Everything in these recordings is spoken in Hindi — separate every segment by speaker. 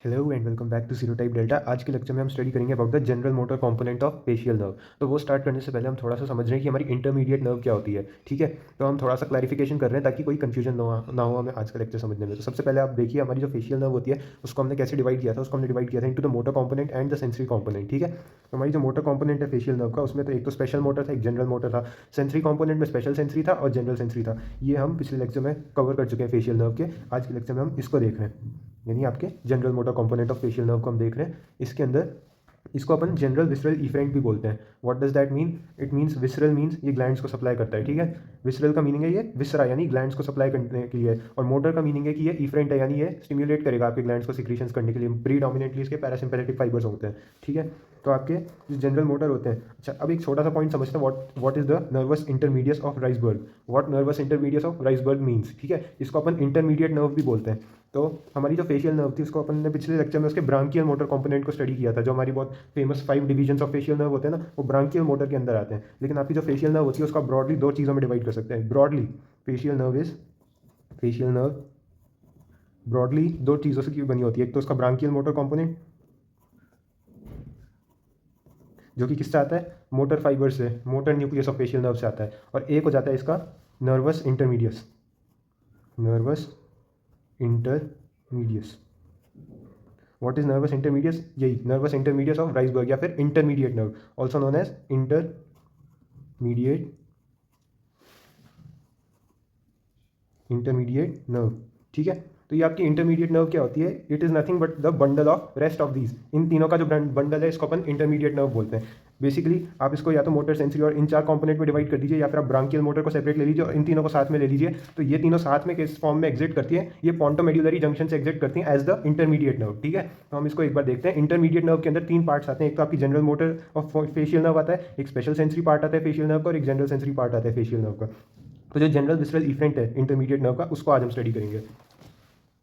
Speaker 1: Hello and welcome back to serotype delta. आज के लेक्चर में हम स्टडी करेंगे about the general motor component of facial nerve. तो वो स्टार्ट करने से पहले हम थोड़ा सा समझ रहे हैं कि हमारी इंटरमीडिएट नर्व क्या होती है। ठीक है, तो हम थोड़ा सा क्लैरिफिकेशन कर रहे हैं ताकि कोई कंफ्यूजन ना हो हमें आज का लेक्चर समझने में। तो सबसे पहले आप देखिए हमारी जो फेशियल नर्व होती है उसको हमने कैसे डिवाइड किया था। उसको हमने डिवाइड किया था into the motor component and the sensory component. ठीक है, तो हमारी जो मोटर कंपोनेंट है फेशियल नर्व का उसमें तो एक तो स्पेशल मोटर था, एक जनरल मोटर था। सेंसरी कंपोनेंट में स्पेशल सेंसरी था और जनरल सेंसरी था। ये हम पिछले लेक्चर में कवर कर चुके हैं फेशियल नर्व के। आज के लेक्चर में हम इसको देख रहे हैं, यानी आपके general motor component of facial nerve को हम देख रहे हैं। इसके अंदर इसको अपन जनरल विसरल इफेरेंट भी बोलते हैं। What does that mean? It means visceral means ये ग्लैंड्स को सप्लाई करता है। ठीक है, विसरल का मीनिंग है ये विसरा यानी ग्लैंड्स को सप्लाई करने के लिए, और मोटर का मीनिंग है कि ये इफेरेंट है यानी ये स्टिमुलेट करेगा आपके ग्लैंड्स को सिक्रीशंस करने के लिए। प्रीडोमिनेटली इसके पैरासिम्पैथेटिक फाइबर्स होते हैं। ठीक है, तो आपके जो जनरल मोटर होते हैं। अच्छा, अब एक छोटा सा पॉइंट समझते हैं, what is the nervus intermedius of Wrisberg. What nervus intermedius of Wrisberg means. ठीक है, इसको अपन इंटरमीडिएट नर्व भी बोलते हैं। तो हमारी जो फेशियल नर्व थी उसको अपन ने पिछले लेक्चर में उसके ब्रांकियल मोटर कंपोनेंट को स्टडी किया था। जो हमारी बहुत famous 5 division of facial nerve होते हैं ना, वो ब्रांकियल मोटर के अंदर आते हैं। लेकिन आपकी जो फेशियल नर्व होती है उसका ब्रॉडली दो चीज़ों में डिवाइड कर सकते हैं। ब्रॉडली फेशियल नर्व ब्रॉडली दो चीज़ों से बनी होती है। एक तो उसका ब्रांकियल मोटर कंपोनेंट जो कि किससे आता है, मोटर फाइबर से, motor nucleus of facial nerve से आता है। और एक हो जाता है इसका nervus intermedius what is nervus intermedius? यही नर्वस इंटरमीडियस ऑफ राइसबर्ग या फिर intermediate nerve, also known as intermediate nerve. ठीक है, तो ये आपकी इंटरमीडिएट नर्व क्या होती है? It is nothing but the bundle of rest of these. इन तीनों का जो बंडल है इसको अपन इंटरमीडिएट नर्व बोलते हैं। बेसिकली आप इसको या तो मोटर, सेंसरी और इन चार कंपोनेंट में डिवाइड कर दीजिए, या फिर आप ब्रांकियल मोटर को सेपरेट ले लीजिए और इन तीनों को साथ में ले लीजिए। तो ये तीनों साथ में किस फॉर्म में एग्जिट करती है? ये पोंटोमेड्यूलरी जंक्शन से एग्जिट करती है एज द इंटरमीडिएट नर्व। ठीक है, तो हम इसको एक बार देखते हैं। इंटरमीडिएट नर्व के अंदर तीन पार्ट्स आते हैं। एक तो आपकी general motor of facial nerve आता है, एक स्पेशल सेंसरी पार्ट आता है फेशियल नर्व का, और एक जनरल सेंसरी पार्ट आता है फेशियल नर्व का। तो जो जनरल विसरल इफेरेंट है इंटरमीडिएट नर्व का, उसको आज हम स्टडी करेंगे।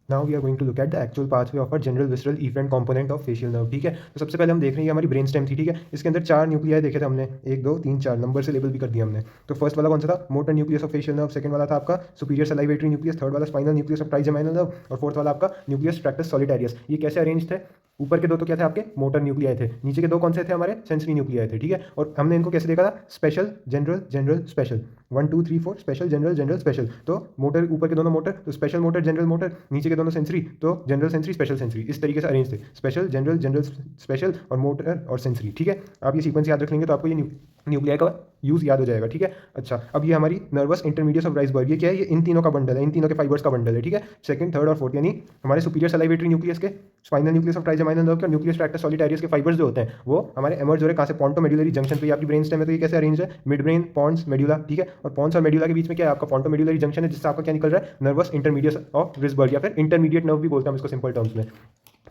Speaker 1: Now we are going to look at the actual pathway of a general visceral efferent component of facial nerve. ठीक है, तो सबसे पहले हम देख रहे हैं ये हमारी ब्रेन स्टेम थी। ठीक है, इसके अंदर चार न्यूक्लियाई देखे थे हमने, 1 2 3 4 नंबर से लेबल भी कर दिया हमने। तो फर्स्ट वाला कौन सा था? Motor nucleus of facial nerve. Second वाला था आपका सुपीरियर सलाइवेटरी न्यूक्लियस। थर्ड वाला spinal nucleus of trigeminal nerve. और फोर्थ वाला आपका न्यूक्लियस ट्रैक्टस सॉलिटैरियस। ये कैसे अरेंज थे? ऊपर के दो तो क्या थे आपके मोटर न्यूक्लियाई थे, नीचे के दो कौन से थे हमारे? सेंसरी न्यूक्लियाई थे। ठीक है, और हमने इनको कैसे देखा था? Special general general special, 1 2 3 4 special general general special. तो मोटर ऊपर के दोनों मोटर तो स्पेशल मोटर जनरल मोटर, नीचे के दोनों सेंसरी तो जनरल सेंसरी स्पेशल सेंसरी। इस तरीके से अरेंज थे, स्पेशल जनरल जनरल स्पेशल और मोटर और सेंसरी। ठीक है, आप ये सीक्वेंस याद रख लेंगे तो आपको ये न्यूक्लियाई का यूज याद हो जाएगा। ठीक है, अच्छा अब ये हमारी नर्वस इंटरमीडियस ऑफ राइसबर्ग, ये क्या है? ये इन तीनों का बंडल है, इन तीनों के फाइबर्स का बंडल है। ठीक है, सेकंड, थर्ड और फोर्थ, यानी हमारे सुपीरियर सलाइवेटरी न्यूक्लियस के, spinal nucleus of trigeminal nerve के, न्यूक्लियस ट्रैक्टस सॉलिटैरियस के फाइबर्स जो होते हैं वो हमारे एमर्ज हो रहे कहाँ से? पोंटोमेड्यूलरी जंक्शन पे। आपकी ब्रेन स्टेम है तो ये कैसे अरेंज है? Mid brain, pons, medulla. ठीक है, और पॉन्स और मेड्यूला के बीच में क्या है? आपका पोंटोमेड्यूलरी जंक्शन है, जिससे आपका क्या निकल रहा है? नर्वस इंटरमीडियस ऑफ राइसबर्ग या फिर इंटरमीडिएट नर्व भी बोलते हैं हम इसको सिंपल टर्म्स में।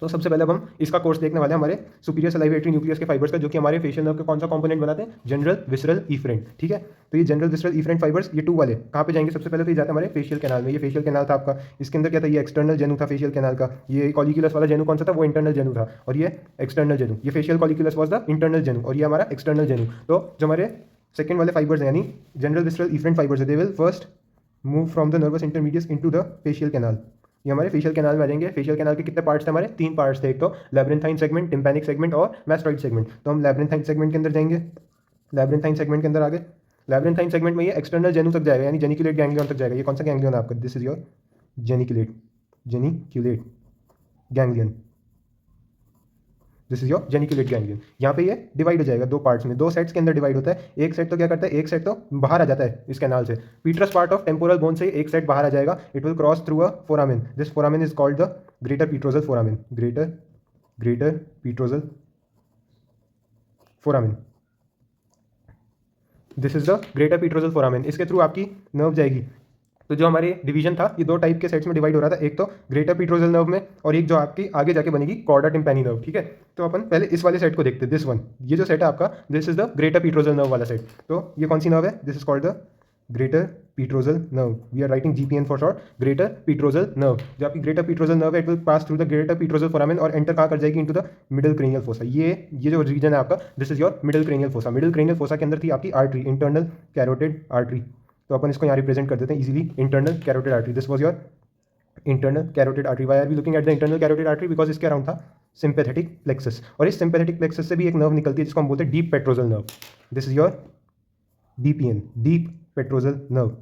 Speaker 1: तो सबसे पहले अब हम इसका कोर्स देखने वाले हैं हमारे सुपीरियर सलाइवेटरी न्यूक्लियस के फाइबर्स का, जो कि हमारे फेशियल नर्व के कौन सा कंपोनेंट बनाते हैं? General visceral efferent. ठीक है, तो ये जनरल विसरल इफेरेंट फाइबर्स ये 2 वाले कहाँ पे जाएंगे? सबसे पहले तो ये जाता है हमारे फेशियल कैनाल में। ये फेशियल कैनाल था आपका, इसके अंदर क्या था? ये एक्सटर्नल जेनू था फेशियल कैनाल का। ये कॉलिक्यूलस वाला जेनू कौन सा था? वो इंटरनल जेनू था, और ये एक्सटर्नल जेनू। ये फेशियल कॉलिक्यूलस वाज द इंटरनल जेनू और ये हमारा एक्सटर्नल जेनू। तो जो हमारे सेकंड वाले फाइबर्स हैं यानी जनरल विसरल इफेरेंट फाइबर्स है, they will first move from the nervus intermedius into the facial canal. ये हमारे फेशियल कैनाल में आ जाएंगे। फेशियल कैनाल के कितने पार्ट्स थे हमारे? 3 पार्ट्स थे, एक तो लैब्रिन्थाइन सेगमेंट, टिम्पैनिक सेगमेंट और मैस्टॉइड सेगमेंट। तो हम लैब्रिन्थाइन सेगमेंट के अंदर जाएंगे, लैब्रिन्थाइन सेगमेंट के अंदर आगे लैब्रिन्थाइन सेगमेंट में ये एक्सटर्नल जेनू तक जाएगा, यानी जेनिकुलेट गैंग्लियन तक जाएगा। ये कौन सा गैंग्लियन है आपका? This is your geniculate ganglion, this is your geniculate ganglion. यहाँ पे ये डिवाइड हो जाएगा 2 पार्ट्स में, 2 सेट्स के अंदर डिवाइड होता है। एक सेट तो क्या करता है? एक सेट तो बाहर आ जाता है इस कैनाल से, petrous part of temporal bone से एक सेट बाहर आ जाएगा। It will cross through a foramen, this foramen is called the greater petrosal foramen, greater petrosal foramen. This is the greater petrosal foramen. इसके थ्रू आपकी नर्व जाएगी। तो जो हमारे डिवीजन था ये 2 टाइप के सेट्स में डिवाइड हो रहा था, एक तो ग्रेटर पीट्रोजल नर्व में और एक जो आपकी आगे जाके बनेगी कॉर्डा टिम्पैनी नर्व। ठीक है, तो अपन पहले इस वाले सेट को देखते हैं, दिस वन। ये जो सेट है आपका, this is the greater petrosal nerve वाला सेट। तो ये कौन सी नर्व है? This is called the greater petrosal nerve. We are writing GPN for short, greater petrosal nerve. जो आपकी ग्रेटर पीट्रोजल नर्व है, it will pass through the greater petrosal foramen और एंटर कहाँ कर जाएगी? Into the middle cranial fossa. ये जो रीजन है आपका, this is your middle cranial fossa. Middle cranial fossa के अंदर थी आपकी आर्टरी, इंटरनल कैरोटिड आर्टरी। तो अपन इसको यहाँ रिप्रेजेंट कर देते हैं easily, internal carotid artery. This was your internal carotid artery. Why are we looking at the internal carotid artery? Because इसके अराउंड था सिंपैथेटिक प्लेक्सस, और इस सिंपैथेटिक प्लेक्सस से भी एक नर्व निकलती है जिसको हम बोलते हैं deep petrosal nerve. This is your DPN, deep petrosal nerve.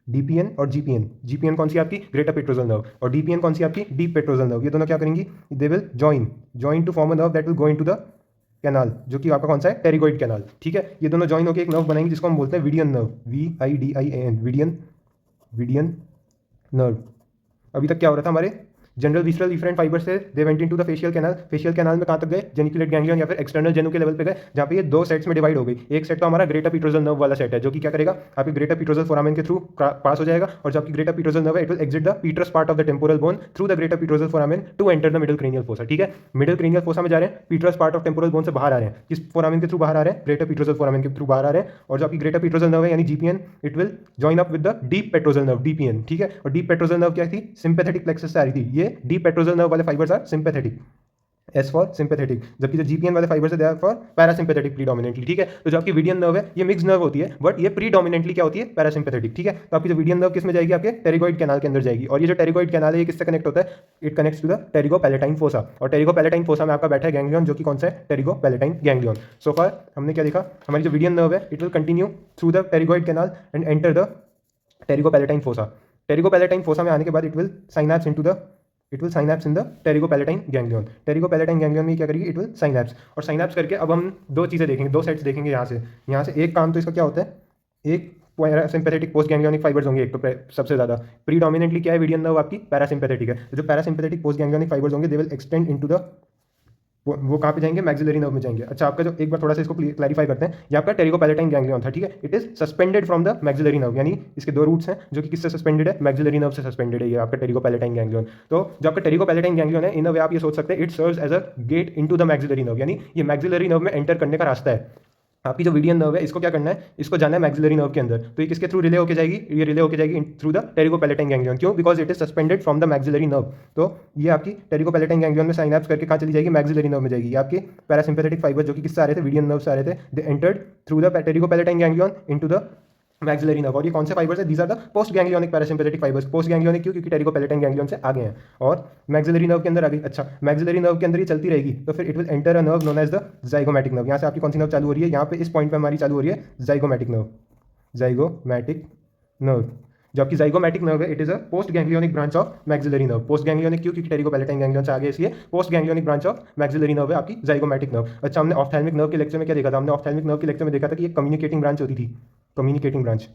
Speaker 1: DPN और जीपीएन, जीपीएन कौन सी आपकी? ग्रेटर पेट्रोजल नर्व, और डीपीएन कौन सी आपकी? Deep petrosal nerve. ये दोनों क्या करेंगी? They will join to form a nerve that will go into the canal, जो कि आपका कौन सा है? Pterygoid canal. ठीक है, ये दोनों जॉइन होकर एक नर्व बनाएंगे जिसको हम बोलते हैं Vidian nerve, VIDIAN, Vidian nerve. अभी तक क्या हो रहा था? हमारे जनरल विसरल इफरेंट फाइबर से they went into the facial canal. Facial canal में कहाँ तक गए? जेनिकुलेट गैंग्लियन या फिर एक्सटर्नल जेनु के लेवल पे गए, जहाँ पे ये दो सेट्स में डिवाइड हो गई। एक सेट तो हमारा ग्रेटर पीट्रोजल नर्व वाला सेट है, जो कि क्या करेगा? आपके ग्रेटर पीट्रोजल फोरामेन के थ्रू पास हो जाएगा, और जो आपकी ग्रेटर पीट्रोजल नर्व है, it will exit the petrous part of the temporal bone through the greater petrosal foramen to enter the middle cranial fossa. ठीक है, मिडिल क्रेनियल फोसा में जा रहे हैं, petrous part of temporal bone से बाहर आ रहे हैं। किस फोरामेन के थ्रू बाहर आ रहे हैं? ग्रेटर पीट्रोजल फोरामेन के थ्रू बाहर आ रहे हैं। और जो आपकी ग्रेटर पीट्रोजल नर्व है यानी GPN, it will join up with the deep petrosal nerve, DPN. ठीक है, और डीप पेट्रोजल नर्व क्या थी? सिंपैथेटिक प्लेक्सस से आ रही थी। ये डीप पेट्रोजल नर्व वाले fibres are sympathetic, as for sympathetic, जबकि जो जीपीएन वाले फाइबर से they are for parasympathetic predominantly. ठीक है, तो जो आपकी वीडियन नर्व है ये मिक्स नर्व होती है, बट ये प्रीडोमिनेंटली क्या होती है? पैरासिम्पैथेटिक। ठीक है, तो आपकी जो वीडियन नर्व किस में जाएगी? आपके टेरिगोइड कैनाल के अंदर जाएगी, और ये जो टेरिगोइड कैनाल है ये किससे कनेक्ट होता है? It connects to the pterygopalatine fossa, और टेरिगोपैलेटाइन फोसा में आपका बैठा है गैंग्लियन, जो कि कौन सा है? टेरिगोपैलेटाइन गैंग्लियन। सो फार हमने क्या देखा? हमारी जो वीडियन नर्व है it will continue through the pterygoid canal and enter the pterygopalatine fossa. Pterygopalatine fossa में आने के बाद it will synapse in the pterygopalatine ganglion. Pterygopalatine ganglion में क्या करेगी? इट विल साइनैप्स, और साइनैप्स करके अब हम दो चीज़ें देखेंगे, दो सेट्स देखेंगे यहाँ से एक काम तो इसका क्या होता है? एक पैरासिम्पैथेटिक पोस्ट गैंग्लियोनिक फाइबर्स होंगे, एक तो सबसे ज़्यादा प्रीडोमिनेंटली क्या है? वीडियन नर्व आपकी पैरासिम्पैथेटिक है, तो जो पैरासिम्पैथेटिक पोस्ट गैंग्लियोनिक फाइबर्स होंगे they will extend into the वो कहाँ पे जाएंगे? मैक्सिलरी नर्व में जाएंगे। अच्छा, आपका जो एक बार थोड़ा सा इसको क्लैरिफाई करते हैं, ये आपका टेरिगोपैलेटाइन गैंग्लियन था। ठीक है, it is suspended from the maxillary nerve, यानी इसके दो रूट्स हैं जो कि किससे सस्पेंडेड है? मैक्सिलरी नर्व से सस्पेंडेड है ये आपका टेरिगोपैलेटाइन गैंग्लियन। तो जो आपका टेरिगोपैलेटाइन गैंग्लियन है, इन अ वे आप ये सोच सकते हैं, it serves as a gate into the maxillary nerve, यानी ये मैक्सिलरी नर्व में एंटर करने का रास्ता है। आपकी जो वीडियन नर्व है इसको क्या करना है? इसको जाना है मैक्सिलरी नर्व के अंदर, तो ये किसके थ्रू रिले होकर जाएगी? ये रिले होकर जाएगी थ्रू द टेरिगोपैलेटाइन गैंग्लियन। क्यों? Because it is suspended from the maxillary nerve. तो ये आपकी टेरिगोपैलेटाइन गैंग्लियन में साइनैप्स करके कहाँ चली जाएगी? मैक्सिलरी नर्व में जाएगी। ये आपके पैरासिम्पैथेटिक फाइबर जो कि किससे आ रहे थे? वीडियन नर्व से आ रहे थे, they entered through the pterygopalatine ganglion into the maxillary nerve. और ये कौन से फाइबर्स है? These are the post ganglionic parasympathetic fibres. Post ganglionic क्यों? क्योंकि टेरिगोपैलेटाइन गैंग्लियन से आगे हैं और मैक्सिलरी नर्व के अंदर आ गई। अच्छा, मैक्सिलरी नर्व के अंदर ये चलती रहेगी तो फिर it will enter a nerve known as the zygomatic nerve. यहाँ से आपकी कौन सी नर्व चालू हो रही है? यहाँ पे इस पॉइंट पे हमारी चालू हो रही है जाइगोमैटिक नर्व, जाइगोमैटिक नर्व। जो आपकी जाइगोमैटिक नर्व है it is a post ganglionic branch of maxillary nerve. Post ganglionic क्यों? क्योंकि टेरिगोपैलेटाइन गैंग्लियन से आगे, इसलिए post ganglionic branch of maxillary nerve है आपकी जाइगोमैटिक नर्व। अच्छा, हमने ऑफ्थैल्मिक नर्व के लेक्चर में क्या देखा था? हमने ऑफ्थैल्मिक नर्व के लेक्चर में देखा था कि एक कम्युनिकेटिंग ब्रांच होती थी, कम्युनिकेटिंग ब्रांच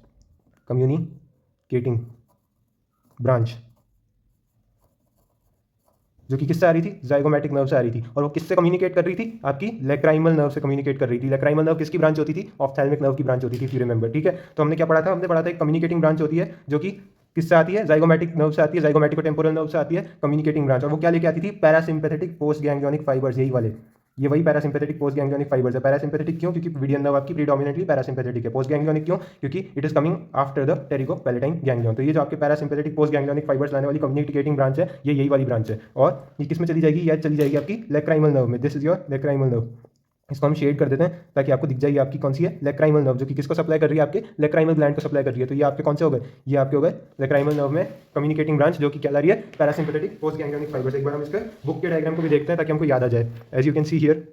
Speaker 1: जो कि किससे आ रही थी? जाइगोमैटिक नर्व से आ रही थी, और वो किससे कम्युनिकेट कर रही थी? आपकी लैक्राइमल नर्व से कम्युनिकेट कर रही थी। लैक्राइमल नर्व किसकी ब्रांच होती थी? ऑफ्थैल्मिक नर्व की ब्रांच होती थी, इफ यू रिमेंबर। ठीक है, तो हमने क्या पढ़ा था? हमने पढ़ा था एक कम्युनिकेटिंग ब्रांच होती है जो कि किससे आती है? जाइगोमैटिक नर्व से आती है, जाइगोमैटिको टेम्पोरल नर्व से आती है कम्युनिकेटिंग ब्रांच। और वो क्या लेके आती थी? पैरासिम्पैथेटिक पोस्ट गैंग्लियोनिक फाइबर्स, यही वाले, ये वही पैरासिम्पैथेटिक पोस्ट गैंग्लियोनिक फाइबर्स है। पैरासिम्पैथेटिक क्यों? क्योंकि वीडियन नर्व आपकी प्रीडोमिनेंटली पैरासिम्पैथेटिक है। पोस्ट गैंग्लियोनिक क्यों? क्योंकि it is coming after the pterygopalatine ganglion. तो ये जो आपके पैरासिम्पैथेटिक पोस्ट गैंग्लियोनिक फाइबर्स लाने वाली कम्युनिकेटिंग ब्रांच है, ये यही वाली ब्रांच है, और ये किस में चली जाएगी? यह चली जाएगी आपकी लैक्राइमल नर्व में। This is your lacrimal nerve. इसको हम शेड कर देते हैं ताकि आपको दिख जाए आपकी कौन सी है? लैक्राइमल नर्व, जो कि किसको सप्लाई कर रही है? आपके लैक्राइमल ग्लैंड को सप्लाई कर रही है। तो ये आपके कौन से हो गए? ये आपके हो गए लैक्राइमल नर्व में कम्युनिकेटिंग ब्रांच, जो कि क्या ला रही है? Parasympathetic post ganglionic fibres. एक बार हम इसके बुक के डायग्राम को भी देखते हैं ताकि हमको याद आ जाए। As you can see here,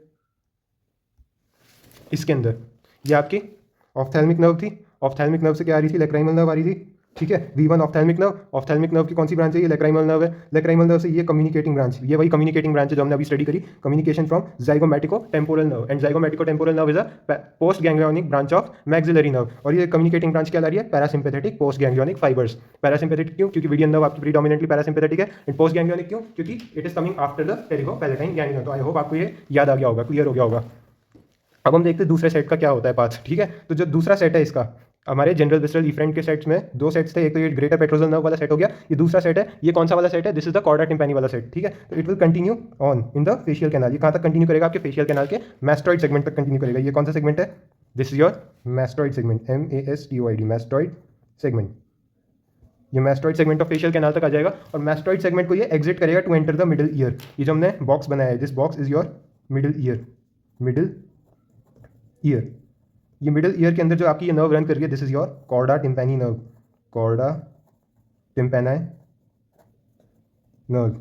Speaker 1: इसके अंदर ये आपकी ऑफ्थैल्मिक नर्व थी, ऑफ्थैल्मिक नर्व से क्या आ रही थी? लैक्राइमल नर्व आ रही थी। ठीक है, V1 ऑफ्थैल्मिक नर्व, ऑफ्थैल्मिक नर्व की कौन सी ब्रांच है? ये लैक्राइमल नर्व है। लैक्राइमल नर्व से ये कम्युनिकेटिंग ब्रांच, ये वही कम्युनिकेटिंग ब्रांच है जो हमने अभी स्टडी करी, communication from zygomatico temporal nerve, and zygomatico temporal nerve is a post ganglionic branch of maxillary nerve. और ये कम्युनिकेटिंग ब्रांच क्या ला रही है? Parasympathetic post ganglionic fibres. Parasympathetic क्यों? क्योंकि वीडियन नर्व आपकी प्रीडोमिनेंटली पैरासिम्पैथेटिक है। एंड पोस्ट गैंग्लियोनिक क्यों? क्योंकि it is coming after the pterygopalatine ganglion. तो आई होप आपको ये याद आ गया होगा, क्लियर हो गया होगा। अब हम देखते हैं दूसरे सेट का क्या होता है पाथ। ठीक है, तो जो दूसरा सेट है इसका, हमारे जनरल विसरल इफरेंट के सेट्स में दो सेट्स थे, एक तो ये ग्रेटर पेट्रोजल नर्व वाला सेट हो गया, ये दूसरा सेट है, ये कौन सा वाला सेट है? This is the chorda tympani वाला सेट। ठीक है, तो it will continue on in the facial canal. ये कहाँ तक कंटिन्यू करेगा? आपके फेशियल कैनाल के मैस्टॉइड सेगमेंट तक कंटिन्यू करेगा। ये कौन सा सेगमेंट है? This is your mastoid segment, MASTOID, mastoid segment. ये mastoid segment of facial canal तक आ जाएगा, और मैस्टॉइड सेगमेंट को ये एग्जिट करेगा to enter the middle ear. ये जो हमने बॉक्स बनाया है, this box is your middle ear, middle ear. ये मिडिल ईयर के अंदर जो आपकी ये नर्व रन कर रही है, this is your chorda tympani nerve, chorda tympani nerve,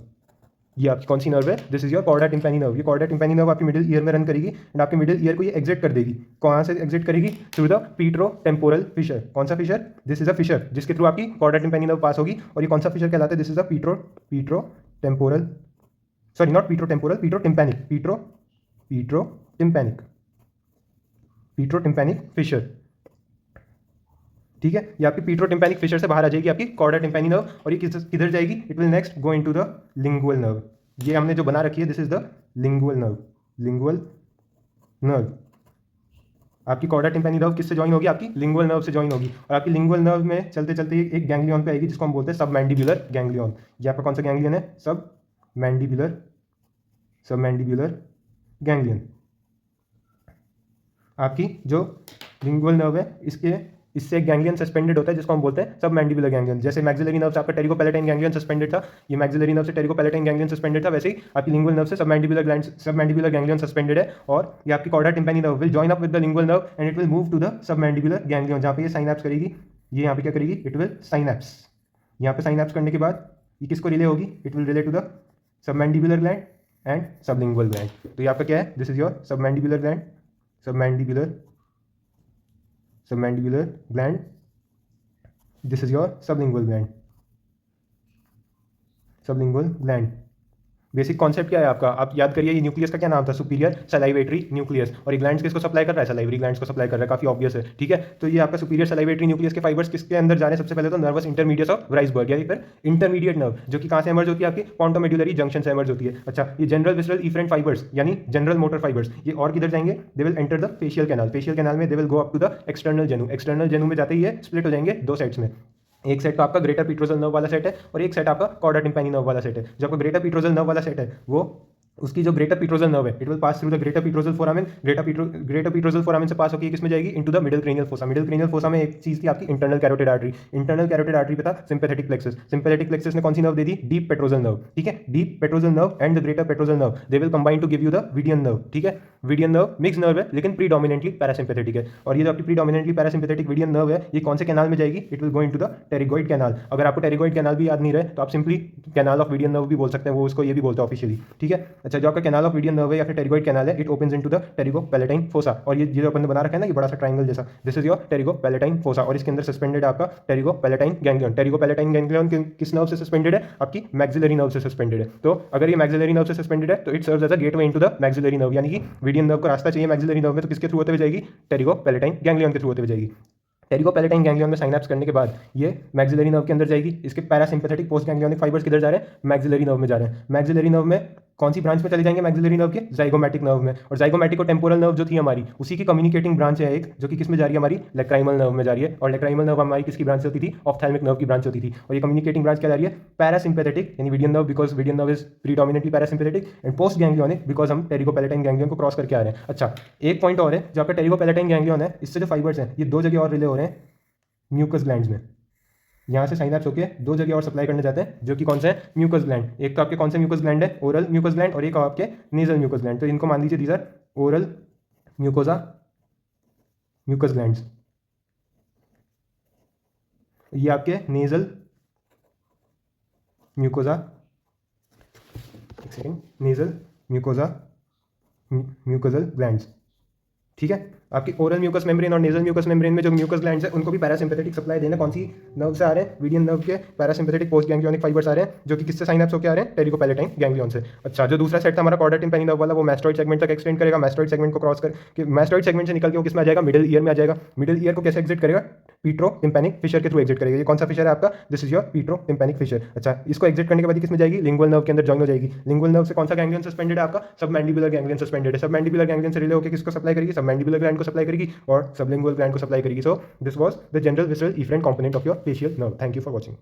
Speaker 1: ये आपकी कौन सी नर्व है? This is your chorda tympani nerve. ये कॉर्डा टिम्पैनी नर्व आपकी मिडिल ईयर में रन करेगी एंड आपके मिडिल ईयर को ये एग्जिट कर देगी। कहाँ से एग्जिट करेगी? Through the petro temporal fissure. कौन सा fissure? This is a fissure जिसके थ्रू आपकी कॉर्डा टिम्पैनी नर्व पास होगी। और ये कौन सा फिशर कहलाता है? This is a petro temporal, sorry not petro temporal, petro tympanic, petro tympanic fissure. ठीक है, ये आपकी पीट्रो टिम्पैनिक फिशर से बाहर आ जाएगी आपकी कॉर्डा टिम्पैनी नर्व। और ये किधर जाएगी? It will next go into the lingual nerve. ये हमने जो बना रखी है, this is the lingual nerve. आपकी कॉर्डा टिम्पैनी नर्व किससे ज्वाइन होगी? आपकी लिंगुअल नर्व से ज्वाइन होगी। और आपकी लिंगुअल नर्व में चलते चलते एक गैंग्लियन पे आएगी जिसको हम बोलते हैं सब मैंडिबुलर गैंग्लियन। ये आपका कौन सा गैंग्लियन है? सब मैंडिबुलर गैंग्लियन। आपकी जो लिंगुअल नर्व है इससे एक गैंग्लियन सस्पेंडेड होता है जिसको हम बोलते हैं सब मैंडिबुलर गैंग्लियन। जैसे मैक्सिलरी नर्व से आपका टेरिकोपैलेटाइन गैंग्लियन सस्पेंडेड था, ये मैक्सिलरी नर्व से टेरिकोपैलेटाइन गैंग्लियन सस्पेंडेड था, वैसे ही आपकी लिंगुअल नर्व से सब मैंडिबुलर गैंग्लियन सस्पेंडेड है। और ये आपकी chorda tympani nerve will join up with the lingual nerve and it will move to the सब मैंडिबुलर गैंग्लियन, जहाँ पे ये साइनैप्स करेगी। ये यहाँ पे क्या करेगी? It will synapse. यहाँ पे साइनैप्स करने के बाद ये किसको रिले होगी? It will relay to the सब mandibular gland and sublingual gland. तो ये आपका क्या है? This is your submandibular gland, submandibular gland, this is your sublingual gland. Basic concept क्या है आपका? आप याद करिए, ये न्यूक्लियस का क्या नाम था? Superior salivatory nucleus. और ये ग्लैंड्स किसको सप्लाई कर रहा है? सलाइवरी ग्लैंड्स को सप्लाई कर रहा है, काफी ऑब्वियस है। ठीक है, तो ये आपका सुपीरियर सलाइवेटरी न्यूक्लियस के फाइबर्स किसके अंदर जा रहे हैं? सबसे पहले तो नर्वस इंटरमीडिएट ऑफ राइसबर्ग, यानी फिर इंटरमीडिएट नर्व, जो कि कहां से एमर्ज होती है? आपकी पॉन्टोमेड्युलरी जंक्शन से एमर्ज होती है। अच्छा, ये जनरल विसरल इफरेंट फाइबर्स यानी जनरल मोटर फाइबर्स, ये और किधर जाएंगे? They will enter the facial canal. Facial canal में they will go up to the external genu. External genu में जाते ही ये स्प्लिट हो जाएंगे दो सेट्स में। एक सेट तो आपका ग्रेटर पीट्रोजल नर्व वाला सेट है और एक सेट आपका कॉर्डा टिम्पैनी नर्व वाला सेट है। जो आपका ग्रेटर पीट्रोजल नर्व वाला सेट है, वो उसकी जो ग्रेटर पीट्रोजल नर्व है, it will pass through the greater petrosal foramen. Greater petrosal foramen से पास होकर किसमें जाएगी? Into the middle cranial fossa. Middle cranial fossa में एक चीज थी आपकी internal carotid artery. Internal carotid artery पे था सिंपैथेटिक प्लेक्सस। सिंपैथेटिक प्लेक्सस ने कौन सी नर्व दे दी? Deep petrosal nerve. ठीक है, deep petrosal nerve and the greater petrosal nerve, they will combine to give you the Vidian nerve. ठीक है, वीडियन नर्व मिक्स नर्व है लेकिन प्रीडोमिनेंटली पैरासिम्पैथेटिक है। और ये जो आपकी प्रीडोमिनेंटली पैरासिम्पैथेटिक वीडियन नर्व है, ये कौन से कैनाल में जाएगी? It will go into the pterygoid canal. अगर आपको टेरिगोइड कैनाल भी याद नहीं रहे तो आप सिंपली कैनाल ऑफ वीडियन नर्व भी बोल सकते हैं, वो उसको ये भी बोलते हैं ऑफिशियली। ठीक है, अच्छा, जो आपका कैनाल ऑफ वीडियन नर्व है या फिर टेरिगोइड कैनाल है, it opens into the pterygopalatine fossa. और ये जो अपन ने बना रखा है ना, ये बड़ा सा ट्रायंगल जैसा, दिस इज योर टेरिगोपैलेटाइन फोसा। और इसके अंदर सस्पेंडेड है आपका टेरिगोपैलेटाइन गैंग्लियन। टेरिगोपैलेटाइन गैंग्लियन किस नर्व से सस्पेंडेड है? आपकी मैक्सिलरी नर्व से सस्पेंडेड है। तो अगर ये मैक्सिलरी नर्व से सस्पेंडेड है तो it serves as a gateway into the maxillary nerve, यानी कि वीडियन नर्व को रास्ता चाहिए मैक्सिलरी नर्व में, तो किसके थ्रू होते हुए जाएगी? टेरिगोपैलेटाइन गैंग्लियन के थ्रू होते हुए जाएगी। टेरिगोपैलेटाइन गैंग्लियन में साइनैप्स करने के बाद ये मैक्सिलरी नर्व के अंदर जाएगी। इसके पैरासिम्पैथेटिक पोस्ट गैंग्लियोनिक फाइबर्स किधर जा रहे हैं? मैक्सिलरी नर्व में जा रहे हैं। मैक्सिलरी नर्व में कौन सी ब्रांच में चले जाएंगे? मैक्सिलरी नर्व के जाइगोमैटिक नर्व में। और जाइगोमैटिक और टेम्पोरल नर्व जो थी हमारी, उसी की कम्युनिकेटिंग ब्रांच है एक, जो कि किस में जा रही है? हमारी लेक्राइमल नर्व में जा रही है। और लेक्राइमल नर्व हमारी किसकी ब्रांच से होती थी? ऑप्थैल्मिक नर्व की ब्रांच से होती थी। और ये कम्युनिकेटिंग ब्रांच क्या जा रही है? पैरासिम्पैथेटिक, यानी Vidian nerve, because Vidian nerve is predominantly parasympathetic, and post ganglionic because हम टेरिगोपैलेटाइन गैंग्लियन को क्रॉस करके आ रहे हैं। अच्छा, एक पॉइंट और है, जो आपका टेरिगोपैलेटाइन गैंग्लियन है, इससे जो फाइबर्स हैं ये दो जगह और रिले हो रहे हैं म्यूकस ग्लैंड्स में। यहाँ से साइनैप्स होकर दो जगह और सप्लाई करने जाते हैं, जो कि कौन से हैं? Mucus gland. एक तो आपके कौन से म्यूकस ग्लैंड है? ओरल म्यूकस ग्लैंड, और एक आपके नेजल म्यूकस ग्लैंड। तो इनको मान लीजिए these are oral mucosa mucus glands. ये आपके नेजल म्यूकोजा, एक second, nasal mucosa mucosal glands. ठीक है, आपकी ओरल म्यूकस मेम्ब्रेन और नेजल म्यूकस मेम्ब्रेन में जो म्यूकस ग्लैंड्स है, उनको भी पैरासिम्पैथेटिक सप्लाई देना कौन सी नर्व से आ रहे हैं? वीडियन नर्व के पैरासिम्पैथेटिक पोस्ट गैंग्लियोनिक फाइबर्स आ रहे हैं, जो कि किससे साइनैप्स होकर आ रहे हैं? टेरिगोपैलेटाइन गैंग्लियन से। अच्छा, जो दूसरा सेट था हमारा कॉर्डा टिम्पैनी नर्व वाला, वो मैस्टॉइड सेगमेंट तक एक्सटेंड करेगा। मैस्टॉइड सेगमेंट को क्रॉस कर मैस्टॉइड सेगमेंट से निकल के वो किस में आ जाएगा? मिडिल ईयर में आ जाएगा। मिडिल ईयर को कैसे एग्जिट करेगा? पीट्रो टिम्पैनिक फिशर के थ्रू एग्जिट करेगा। ये कौन सा फिशर है आपका? This is your petro tympanic fissure. अच्छा, इसको एग्जिट करने के बाद किस में जाएगी? लिंगुअल नर्व के अंदर जॉइन हो जाएगी। लिंगुअल नर्व से कौन सा गैंग्लियन सस्पेंडेड है आपका? सब मैंडिबुलर गैंग्लियन सस्पेंडेड है। सब मैंडिबुलर गैंग्लियन से रिले होकर किसको सप्लाई करेगी? सब मैंडिबुलर ग्लैंड को सप्लाई करेगी और सबलिंगुअल ग्लैंड को सप्लाई करेगी। So this was the general visceral efferent component of your facial nerve. Thank you for watching.